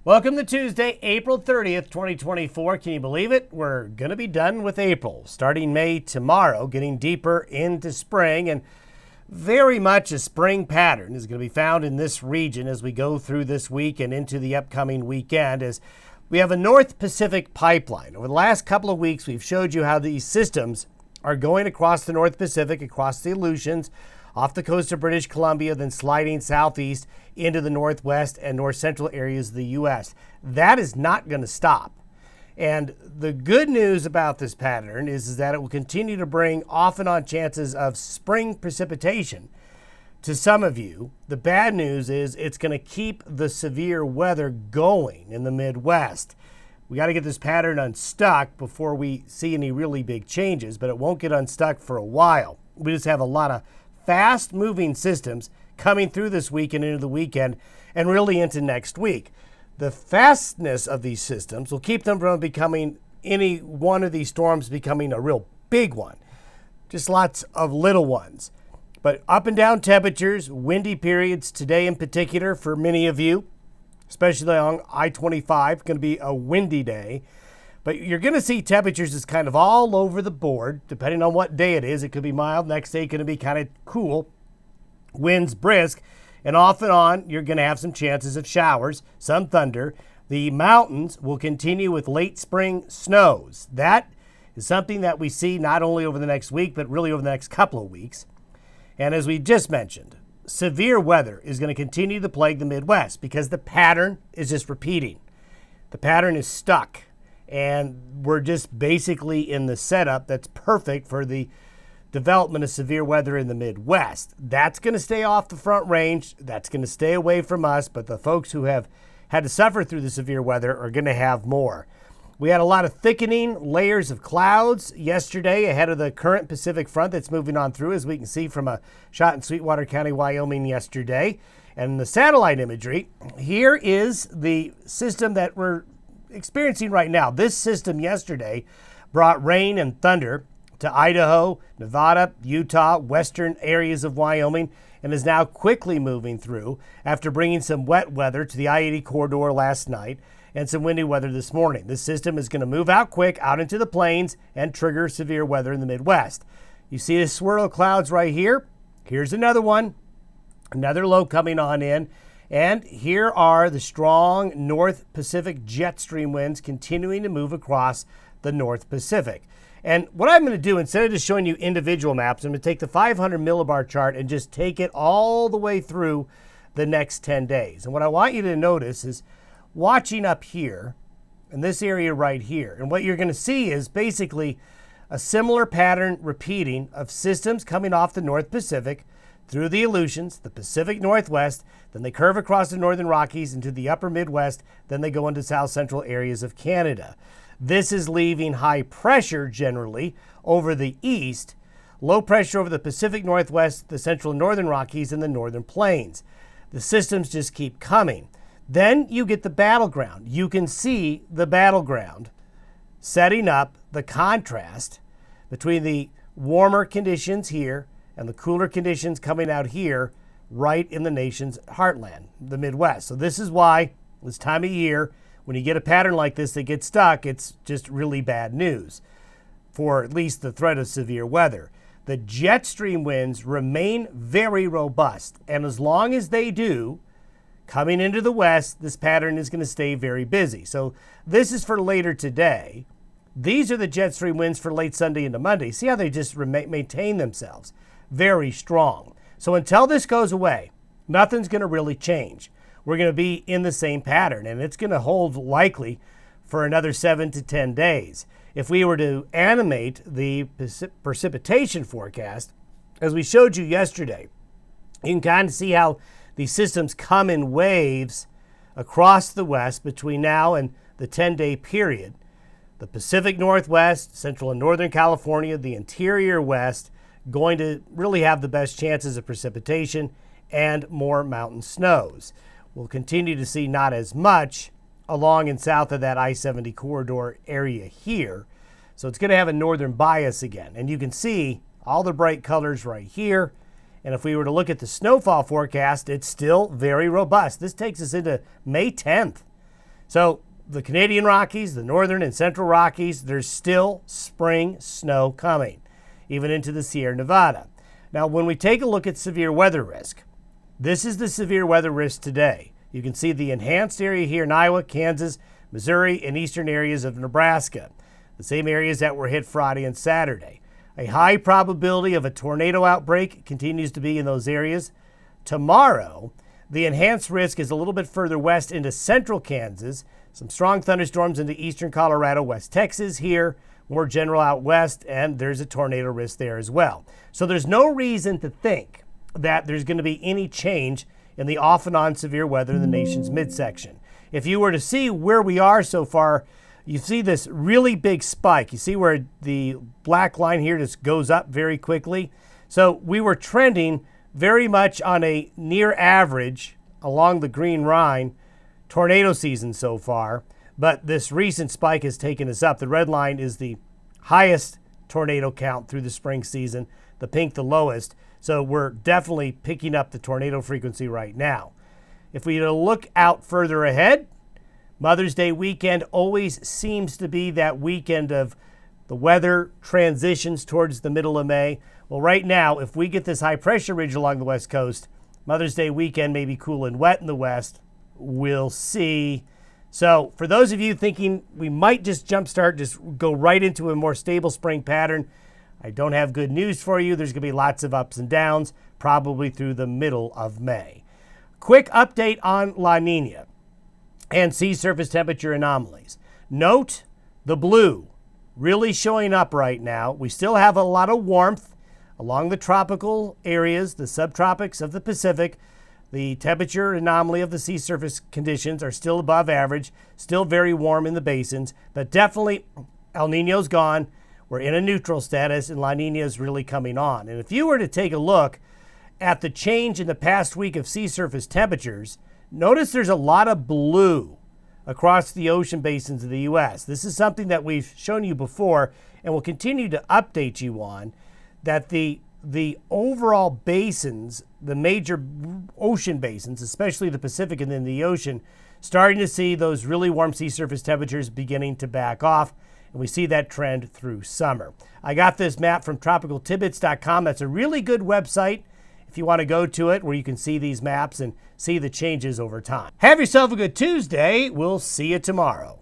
Welcome to Tuesday, April 30th, 2024. Can you believe it? We're going to be done with April. Starting May tomorrow, getting deeper into spring, and very much a spring pattern is going to be found in this region as we go through this week and into the upcoming weekend. As we have a North Pacific pipeline. Over the last couple of weeks, we've showed you how these systems are going across the North Pacific, across the Aleutians, off the coast of British Columbia, then sliding southeast into the northwest and north central areas of the U.S. That is not going to stop. And the good news about this pattern is that it will continue to bring off and on chances of spring precipitation to some of you. The bad news is it's going to keep the severe weather going in the Midwest. We got to get this pattern unstuck before we see any really big changes, but it won't get unstuck for a while. We just have a lot of fast-moving systems coming through this week and into the weekend and really into next week. The fastness of these systems will keep them from becoming any one of these storms becoming a real big one. Just lots of little ones. But up and down temperatures, windy periods today in particular for many of you, especially on I-25, going to be a windy day. But you're going to see temperatures is kind of all over the board, depending on what day it is. It could be mild. Next day, going to be kind of cool. Winds brisk. And off and on, you're going to have some chances of showers, some thunder. The mountains will continue with late spring snows. That is something that we see not only over the next week, but really over the next couple of weeks. And as we just mentioned, severe weather is going to continue to plague the Midwest because the pattern is just repeating. The pattern is stuck. And we're just basically in the setup that's perfect for the development of severe weather in the Midwest. That's going to stay off the front range. That's going to stay away from us. But the folks who have had to suffer through the severe weather are going to have more. We had a lot of thickening layers of clouds yesterday ahead of the current Pacific front that's moving on through, as we can see from a shot in Sweetwater County, Wyoming yesterday. And the satellite imagery, here is the system that we're experiencing right now. This system yesterday brought rain and thunder to Idaho, Nevada, Utah, western areas of Wyoming, and is now quickly moving through after bringing some wet weather to the I-80 corridor last night and some windy weather this morning. This system is going to move out quick out into the plains and trigger severe weather in the Midwest. You see this swirl of clouds right here? Here's another one, another low coming on in. And here are the strong North Pacific jet stream winds continuing to move across the North Pacific. And what I'm going to do, instead of just showing you individual maps, I'm going to take the 500 millibar chart and just take it all the way through the next 10 days. And what I want you to notice is watching up here in this area right here. And what you're going to see is basically a similar pattern repeating of systems coming off the North Pacific through the Aleutians, the Pacific Northwest, then they curve across the northern Rockies into the upper Midwest, then they go into south central areas of Canada. This is leaving high pressure generally over the east, low pressure over the Pacific Northwest, the central and northern Rockies, and the northern plains. The systems just keep coming. Then you get the battleground. You can see the battleground setting up the contrast between the warmer conditions here and the cooler conditions coming out here right in the nation's heartland, the Midwest. So this is why this time of year, when you get a pattern like this that gets stuck, it's just really bad news for at least the threat of severe weather. The jet stream winds remain very robust, and as long as they do, coming into the west, this pattern is going to stay very busy. So this is for later today. These are the jet stream winds for late Sunday into Monday. See how they just maintain themselves? Very strong. So until this goes away, nothing's going to really change. We're going to be in the same pattern, and it's going to hold likely for another 7 to 10 days. If we were to animate the precipitation forecast, as we showed you yesterday, you can kind of see how these systems come in waves across the west between now and the 10-day period. The Pacific Northwest, central and northern California, the interior west, going to really have the best chances of precipitation and more mountain snows. We'll continue to see not as much along and south of that I-70 corridor area here. So it's going to have a northern bias again. And you can see all the bright colors right here. And if we were to look at the snowfall forecast, it's still very robust. This takes us into May 10th. So the Canadian Rockies, the Northern and Central Rockies, there's still spring snow coming, even into the Sierra Nevada. Now, when we take a look at severe weather risk, this is the severe weather risk today. You can see the enhanced area here in Iowa, Kansas, Missouri, and eastern areas of Nebraska, the same areas that were hit Friday and Saturday. A high probability of a tornado outbreak continues to be in those areas. Tomorrow, the enhanced risk is a little bit further west into central Kansas, some strong thunderstorms into eastern Colorado, West Texas here, more general out west, and there's a tornado risk there as well. So there's no reason to think that there's going to be any change in the off and on severe weather in the nation's midsection. If you were to see where we are so far, you see this really big spike. You see where the black line here just goes up very quickly. So we were trending very much on a near average along the green line tornado season so far, but this recent spike has taken us up. The red line is the highest tornado count through the spring season, the pink the lowest. So we're definitely picking up the tornado frequency right now. If we look out further ahead, Mother's Day weekend always seems to be that weekend of the weather transitions towards the middle of May. Well, right now, if we get this high pressure ridge along the west coast, Mother's Day weekend may be cool and wet in the west. We'll see. So for those of you thinking we might just jumpstart, just go right into a more stable spring pattern, I don't have good news for you. There's going to be lots of ups and downs, probably through the middle of May. Quick update on La Nina and sea surface temperature anomalies. Note the blue really showing up right now. We still have a lot of warmth along the tropical areas, the subtropics of the Pacific. The temperature anomaly of the sea surface conditions are still above average, still very warm in the basins, but definitely El Nino's gone. We're in a neutral status, and La Nina is really coming on. And if you were to take a look at the change in the past week of sea surface temperatures, notice there's a lot of blue across the ocean basins of the U.S. This is something that we've shown you before and will continue to update you on, that the overall basins, the major ocean basins, especially the Pacific and then the ocean, starting to see those really warm sea surface temperatures beginning to back off. And we see that trend through summer. I got this map from tropicaltidbits.com. That's a really good website if you want to go to it, where you can see these maps and see the changes over time. Have yourself a good Tuesday. We'll see you tomorrow.